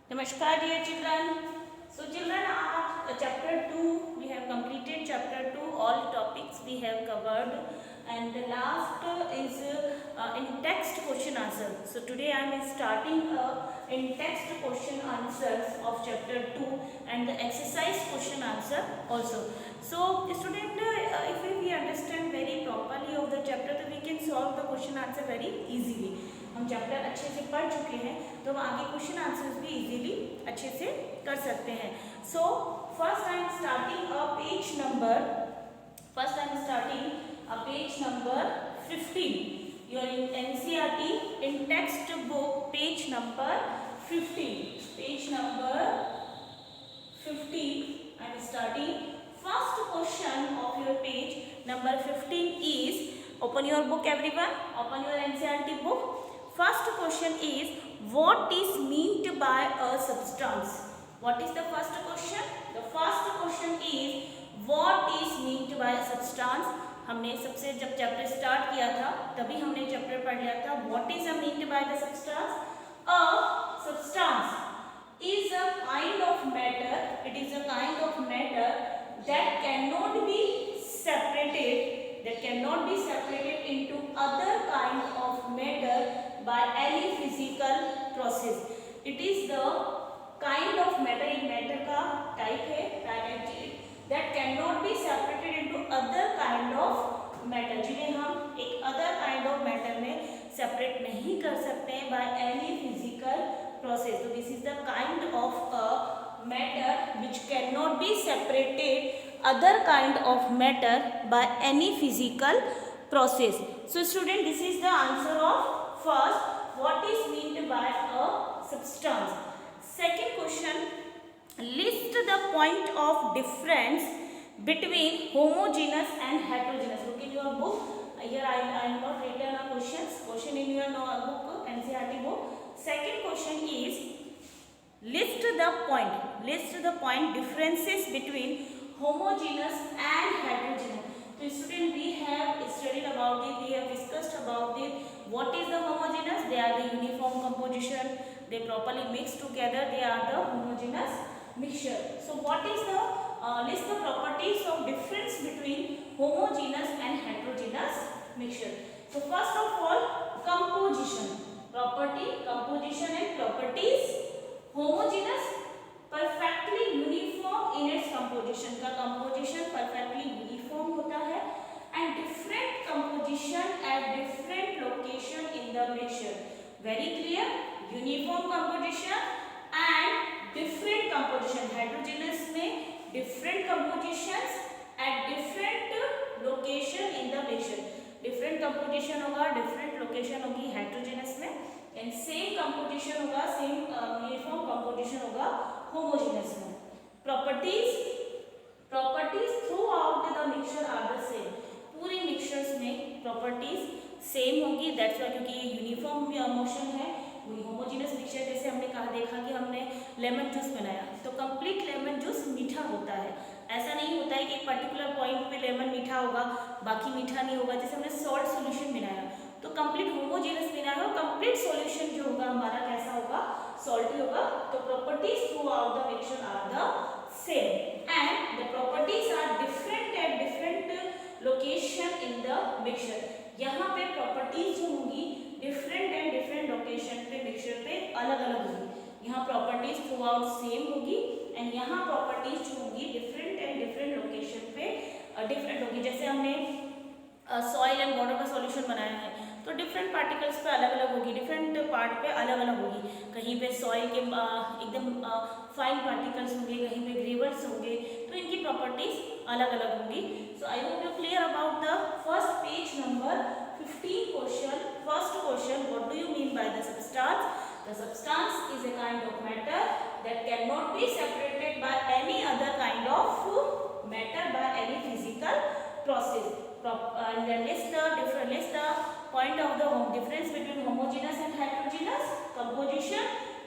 Namaskar dear children. So children, chapter 2 we have completed chapter 2, all topics we have covered, and the last is in text question answer. So today I am starting in text question answers of chapter 2 and the exercise question answer also. So student, if we understand very properly of the chapter, तो we can solve the question answer very easily. हम chapter अच्छे से पढ़ चुके हैं तो हम आगे क्वेश्चन आंसर्स भी इजीली अच्छे से कर सकते हैं. So first I am starting a page number 15. You are in NCERT in text book page number 15. Page number 15. I am starting. First question of your page number 15 is, open your book everyone, open your NCERT book. First question is, what is meant by a substance? What is the first question? The first question is, what is meant by a substance? हमने सबसे जब chapter start किया था तभी हमने chapter पढ़ लिया था what is meant by the substance. A substance is a kind of matter. It is a kind of matter that cannot be separated into other kind of matter by any physical process. It is the kind of matter, एक matter का type है that cannot be separated into other kind of matter, जिन्हें हम एक other kind of matter में separate नहीं कर सकते हैं by any physical process. So this is the kind of a matter which cannot be separated other kind of matter by any physical process. So student, this is the answer of first, what is meant by a substance. Second question, list the point of difference between homogeneous and heterogeneous. Look in your book. Here I am not written a question in your book, NCERT book. Second question is, list the point differences between homogeneous and heterogeneous. So student, we have studied about it, we have discussed about it. What is the homogeneous? They are the uniform composition, they properly mix together, they are the homogeneous mixture. So what is the list the properties of difference between homogeneous and heterogeneous mixture. So first of all, composition and properties. Homogeneous, perfectly uniform in its composition. का composition perfectly uniform होता है, and different composition at different location in the mixture. Very clear? Uniform composition and different composition. Heterogeneous में different compositions at different location in the mixture. Different composition होगा, different location होगी heterogeneous में, and same composition होगा, same uniform composition होगा homogeneous में. Properties throughout the mixture are the same. पूरे mixtures में properties same होगी. That's why क्योंकि ये uniform motion है. होमोजेनस मिक्सचर जैसे हमने कहा देखा कि हमने लेमन जूस बनाया तो कंप्लीट लेमन जूस मीठा होता है. ऐसा नहीं होता है कि एक पर्टिकुलर पॉइंट पे लेमन मीठा होगा बाकी मीठा नहीं होगा. जैसे हमने सॉल्ट सॉल्यूशन बनाया तो कंप्लीट होमोजेनस बनाया और कंप्लीट सॉल्यूशन जो होगा हमारा कैसा होगा, सॉल्टी होगा. तो properties throughout the mixture are the same and the properties are different at different location in the mixture. यहाँ पे प्रॉपर्टीज जो होंगी डिफरेंट एंड डिफरेंट लोकेशन पे मिक्सचर पे अलग अलग होगी. यहाँ प्रॉपर्टीज थ्रू आउट सेम होगी एंड यहाँ प्रॉपर्टीज जो होंगी डिफरेंट एंड डिफरेंट लोकेशन पे डिफरेंट होगी. जैसे हमने सॉइल एंड वाटर का सॉल्यूशन बनाया है तो डिफरेंट पार्टिकल्स पे अलग अलग होगी, डिफरेंट पार्ट पे अलग अलग होगी. कहीं पे सॉइल के एकदम फाइन पार्टिकल्स होंगे, कहीं पे ग्रेवल्स होंगे, तो इनकी प्रॉपर्टीज अलग अलग होंगी. So I hope you clear about the first page number 15 question. First question, what do you mean by the substance? The substance is a kind of matter that cannot be separated by any other kind of matter by any physical process. And then list the point of the difference between homogeneous and heterogeneous. Composition,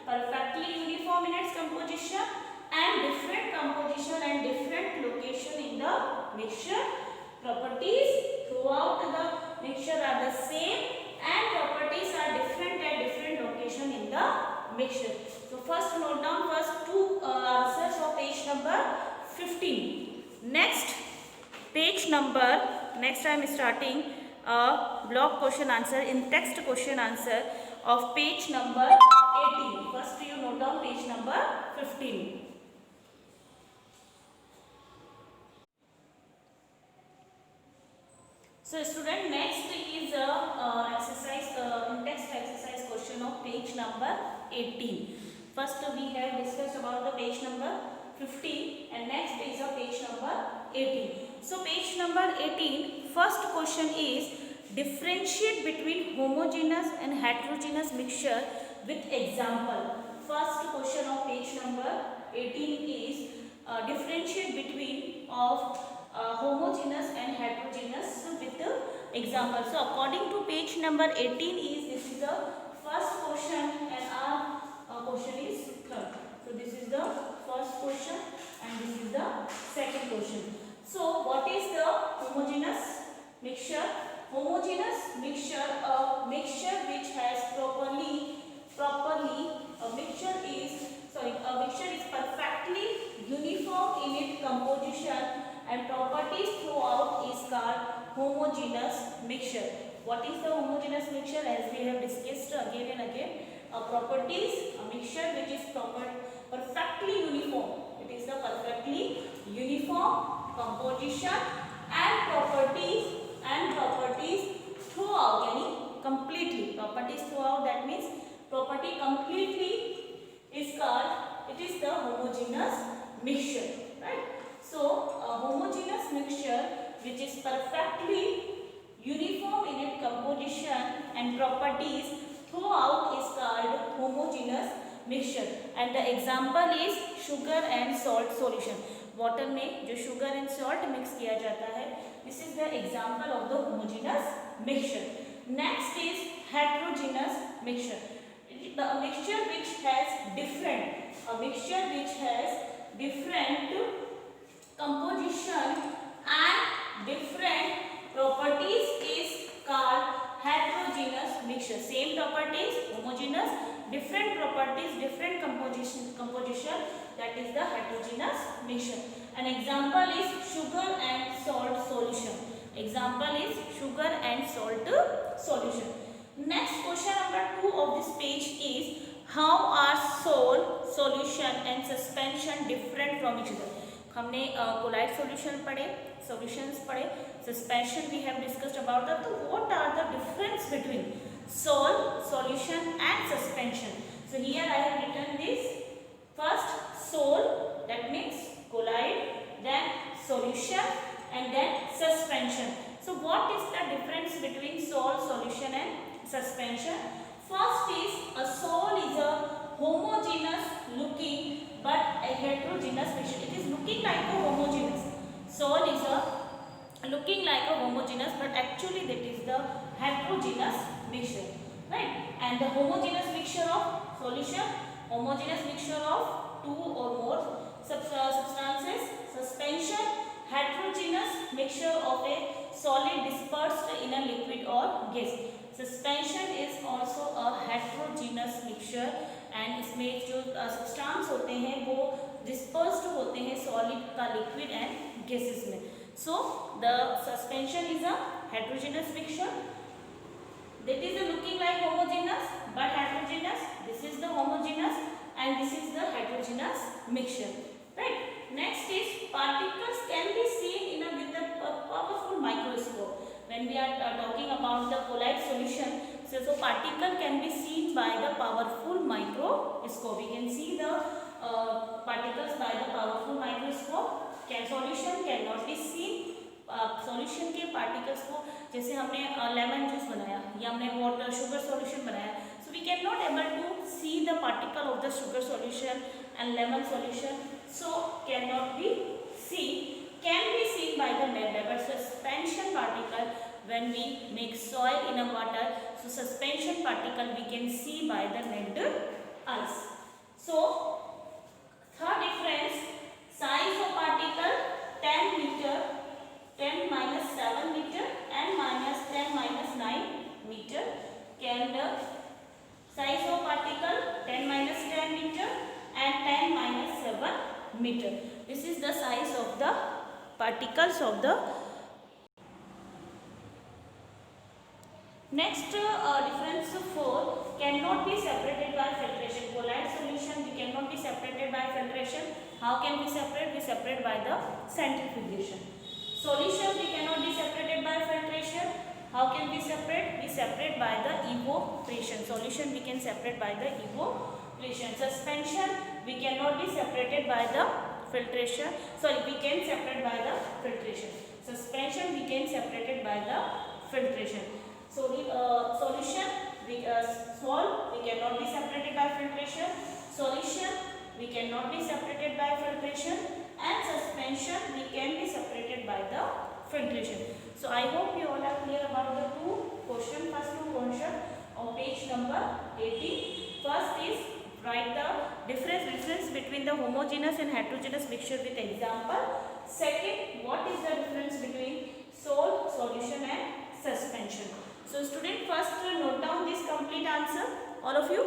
perfectly uniform in its composition, and different composition and different location in the mixture. Properties throughout the mixture are the same and properties are different at different location in the mixture. So first note down first two answers of page number 15. Next page number, next I am starting a block question answer in text question answer of page number 18. First you note down page number 15. So student, next is a exercise text exercise question of page number 18. First we have discussed about the page number 15 and next is a page number 18. So page number 18, first question is differentiate between homogeneous and heterogeneous mixture with example. First question of page number 18 is differentiate between of homogeneous and heterogeneous with the example. So according to page number 18 is this is the first question and our question is third. So this is the first question and this is the second question. So what is the homogeneous mixture? Homogeneous mixture, a mixture which has properly a mixture is perfectly uniform in its composition and properties throughout is called homogeneous mixture. What is the homogeneous mixture? As we have discussed again and again, properties, a mixture which is perfectly uniform. It is the perfectly uniform composition and properties throughout, yani completely. Properties throughout, that means property completely is called, it is the homogeneous mixture, right? So a homogeneous mixture which is perfectly uniform in its composition and properties throughout is called homogeneous mixture. And the example is sugar and salt solution. Water में जो sugar and salt mix किया जाता है, this is the example of the homogeneous mixture. Next is heterogeneous mixture. The mixture which has different composition and different properties is called heterogeneous mixture. Same properties, homogeneous, different properties, different composition, that is the heterogeneous mixture. An example is sugar and salt solution. Example is sugar and salt solution. Next question number 2 of this page is how are salt solution and suspension different from each other. हमने colloid solution पढ़े, solutions पढ़े, suspension we have discussed about that. तो what are the difference between salt solution and suspension? So here I have written this. First salt, that means colloid, then solution and then suspension. So what is the difference between salt solution and suspension? First is a salt is a homogeneous looking but a heterogeneous mixture. It is looking like a homogeneous. Salt is a looking like a homogeneous but actually that is the heterogeneous mixture, right? And the homogeneous mixture of solution, homogeneous mixture of two or more substances. Suspension, heterogeneous mixture of a solid dispersed in a liquid or gas. Suspension is also a heterogeneous mixture and इसमें जो substance होते हैं वो dispersed होते हैं solid का liquid and gases में. So the suspension is a heterogeneous mixture that is looking like homogeneous but heterogeneous. This is the homogeneous and this is the heterogeneous mixture, right? Next is particles can be seen in a with a powerful microscope. When we are talking about the colloid solution, so particle can be seen by the powerful microscope. We can see the particles by the powerful microscope. Solution cannot be seen. Solution के particles को, जैसे हमने lemon juice बनाया या हमने water sugar solution बनाया, so we can not able to see the particle of the sugar solution and lemon solution, so can not be see, can be seen by the naked. But suspension particle, when we mix soil in a water, so suspension particle we can see by the naked eyes. So third difference, size of particle 10 meter, 10 minus 7 meter and minus 10 minus 9 meter. Can the size of particle 10 minus meter. This is the size of the particles of the. Next difference 4, cannot be separated by filtration. Colloid solution we cannot be separated by filtration. How can we separate? We separate by the centrifugation. Solution we cannot be separated by filtration. How can we separate? We separate by the evaporation. Solution we can separate by the evaporation. Suspension we cannot be separated by the filtration. Sorry, we can separate by the filtration. Suspension we can separated by the filtration. So solution salt we cannot be separated by filtration. Solution we cannot be separated by filtration, and suspension we can be separated by the filtration. So I hope you all are clear about the first two question on page number 18. First is write the difference between the homogeneous and heterogeneous mixture with example. Second, what is the difference between salt, solution and suspension? So student, first note down this complete answer, all of you.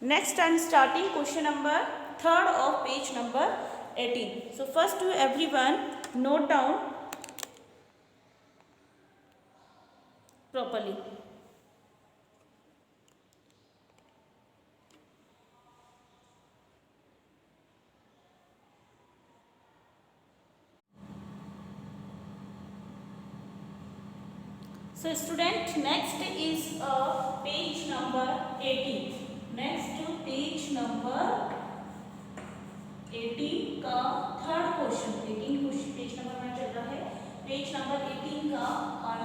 Next I am starting question number 3rd of page number 18. So first to everyone note down properly. So student, next is page number 18. Next to page number 18 का third question, 18 page number में चल रहा है, page number 18 का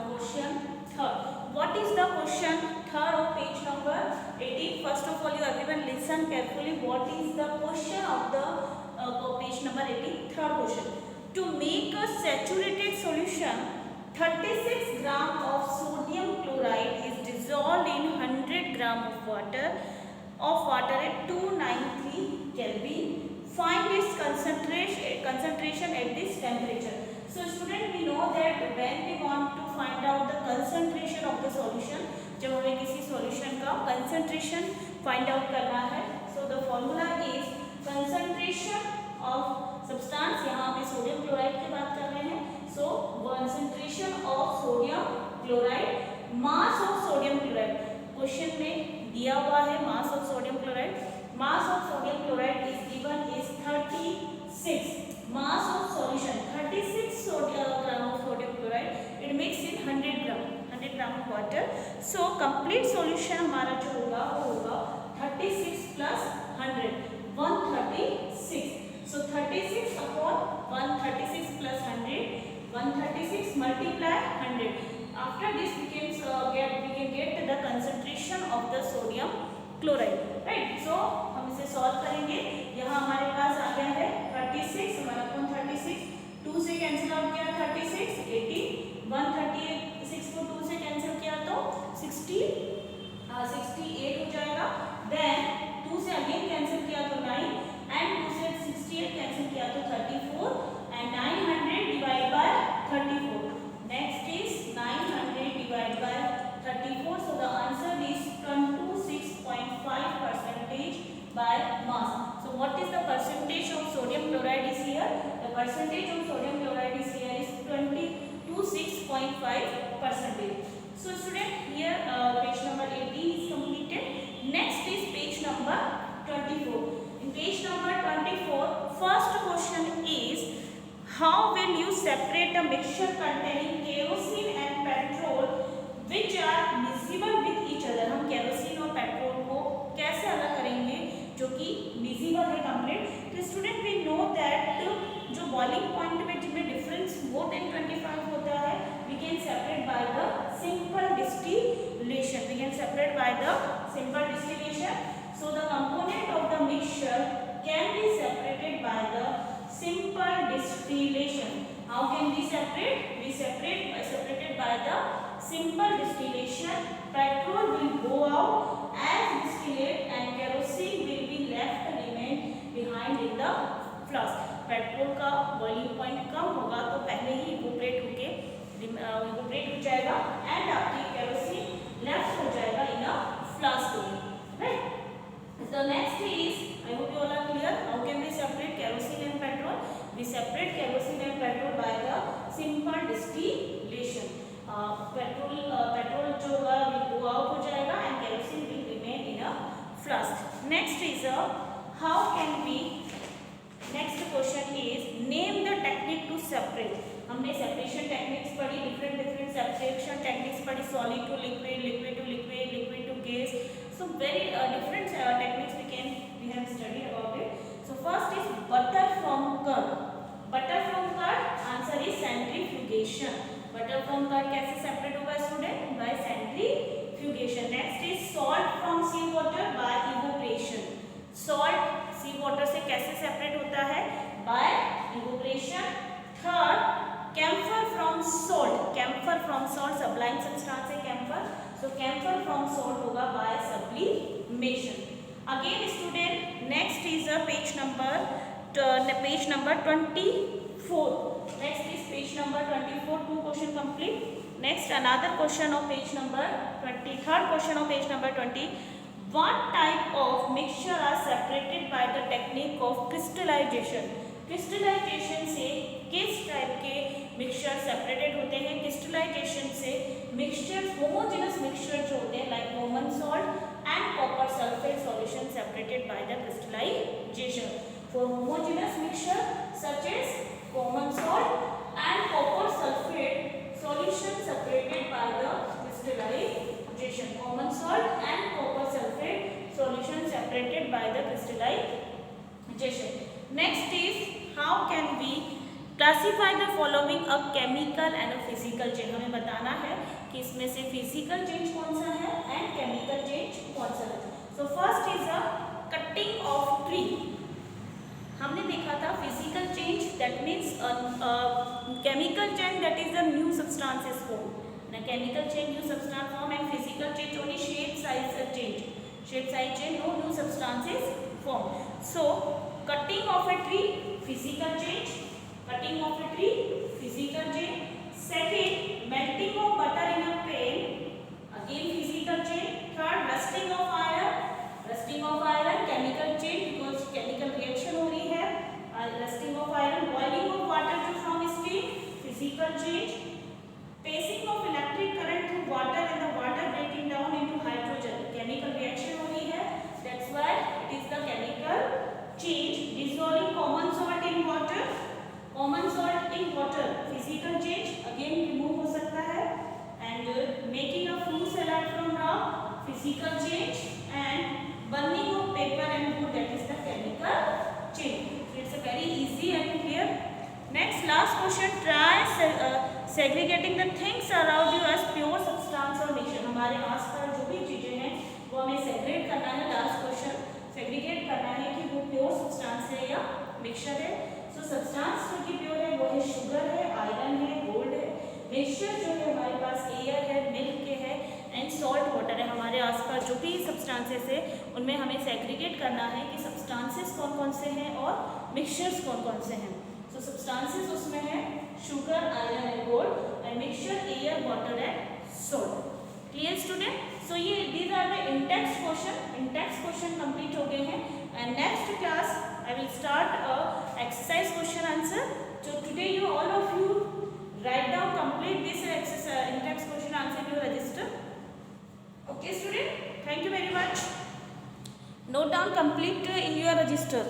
question third. What is the question third of page number 18? First of all, you everyone listen carefully. What is the question of the page number 18? Third question. To make a saturated solution, 36 gram of sodium chloride is dissolved in 100 gram of water at 293 Kelvin. Find its concentration at this temperature. So student, we know that when we want to find out the concentration of the solution, जब हमें किसी solution का concentration find out करना है, so the formula is concentration of substance. यहाँ पे sodium chloride की बात कर रहे हैं. So concentration of sodium chloride, mass of sodium chloride. Question में दिया हुआ है mass of sodium chloride. Mass of sodium chloride is given is 36. Mass of solution 36 gram of sodium chloride. It mixed in 100 gram of water. So complete solution हमारा जो होगा वो होगा 36 plus 100, 136. So 36 upon 136 plus 100. 136 multiply 100. After this we can get the concentration of the sodium chloride, right? So हम इसे solve करेंगे. यहाँ हमारे पास आ गया है 36 1/36. 2 से कैंसिल आउट किया 36, 18. 136 को 2 से कैंसिल किया तो 68 हो जाएगा. Then 2 से अगेन कैंसिल किया तो 9, and 2 से 68 कैंसिल किया तो 34, and 900 divide by 34. Next is 900 divided by 34. So the answer is 26.5% by mass. So what is the percentage of sodium chloride is here? The percentage of sodium chloride is here is 26.5%. So student, here page number 18 is completed. Next is page number 24. In page number 24, first question is, how will you separate a mixture containing kerosene and petrol which are miscible with each other? हम kerosene और petrol को कैसे अलग करेंगे जो कि miscible है complete? तो स्टूडेंट वी नो दैट जो बॉइलिंग पॉइंट में जिनमें डिफरेंस वो 1025 होता है, we can separate by the simple distillation. We can separate by the simple distillation. So the component of the mixture can be separated by the simple distillation. How can we separate? We separated by the simple distillation. Petrol will go out as distillate and kerosene will be left remain behind in the flask. Petrol का boiling point कम होगा तो पहले ही evaporate हो जाएगा and आपकी kerosene left हो जाएगा in a flask. Right. The next is, I hope you all are clear. How can we separate kerosene We separate kerosene and petrol by the simple distillation. Petrol जो होगा वो out हो जाएगा and kerosene will remain in a flask. Next is how can be. Next question is name the technique to separate. हमने separation techniques पढ़ी, different separation techniques पढ़ी, solid to liquid, liquid to liquid, liquid to gas. So very different techniques we have studied about it. So first is butter from curd. Butter from curd, answer is centrifugation. Butter from curd कैसे separate होगा student? By centrifugation. Next is salt from sea water by evaporation. Salt sea water से कैसे separate होता है? By evaporation. Third, camphor from salt. Camphor from salt sublime substance है camphor. So camphor from salt होगा by sublimation. Again student, next is a page number 24. Next is page number 24. Two question complete. Next another question of page number 20. Third question of page number 20. What type of mixture are separated by the technique of crystallization? Crystallization से किस type के mixture separated होते हैं? Crystallisation से mixture, homogeneous mixture जो होते हैं like common salt and copper sulphate solution separated by the crystallization. For homogeneous mixture such as common salt and copper sulphate solution separated by the crystallization. Common salt and copper sulphate solution separated by the crystallization. Next is how can we classify the following a chemical and a physical change. हमें बताना है कि इसमें से physical change कौन सा है and chemical change कौन सा है. So first is a cutting of tree. हमने देखा था physical change that means chemical change that is the new substances form. Na chemical change new substance form and physical change only shape size change. Shape size change no new substances form. So cutting of a tree, physical change. Cutting of a tree, physical change. Second, melting of butter in a pan, again physical change. Third, rusting of iron. Rusting of iron, chemical change because chemical reaction हो रही है. Rusting of iron, boiling of water जो from steam, physical change. Passing of electric current through water and the water breaking down into hydrogen, chemical reaction हो रही है. That's why it is the chemical change. Dissolving common salt in water, common salt in water, physical change again remove हो सकता है. And making a fruit salad from raw, physical change. And burning of paper and wood, that is the chemical change. So it's a very easy and clear. Next last question, try segregating the things around you as pure substance or mixture. हमारे आसपास जो भी चीजें हैं वो हमें सेग्रेगेट करना है. लास्ट क्वेश्चन सेग्रीगेट करना है कि वो प्योर सब्सटेंस है या मिक्सचर है. सो सब्सटेंस जो कि प्योर है वो है शुगर है, आयरन है, गोल्ड है. मिक्सचर जो है हमारे पास एयर है, मिल्क के है एंड सॉल्ट वाटर है. हमारे आसपास जो भी सब्सटेंसेस है उनमें हमें सेग्रीगेट करना है कि सब्सटेंसेस कौन कौन से हैं और मिक्सचर्स कौन कौन से हैं. सो सब्सटेंसेस उसमें है sugar, iron and gold and mixture air, water and salt. Clear student? So ये these are the in text question complete हो गए हैं. And next class I will start a exercise question answer. So today you all of you write down complete this exercise in text question answer in your register. Okay student, thank you very much. Note down complete in your register.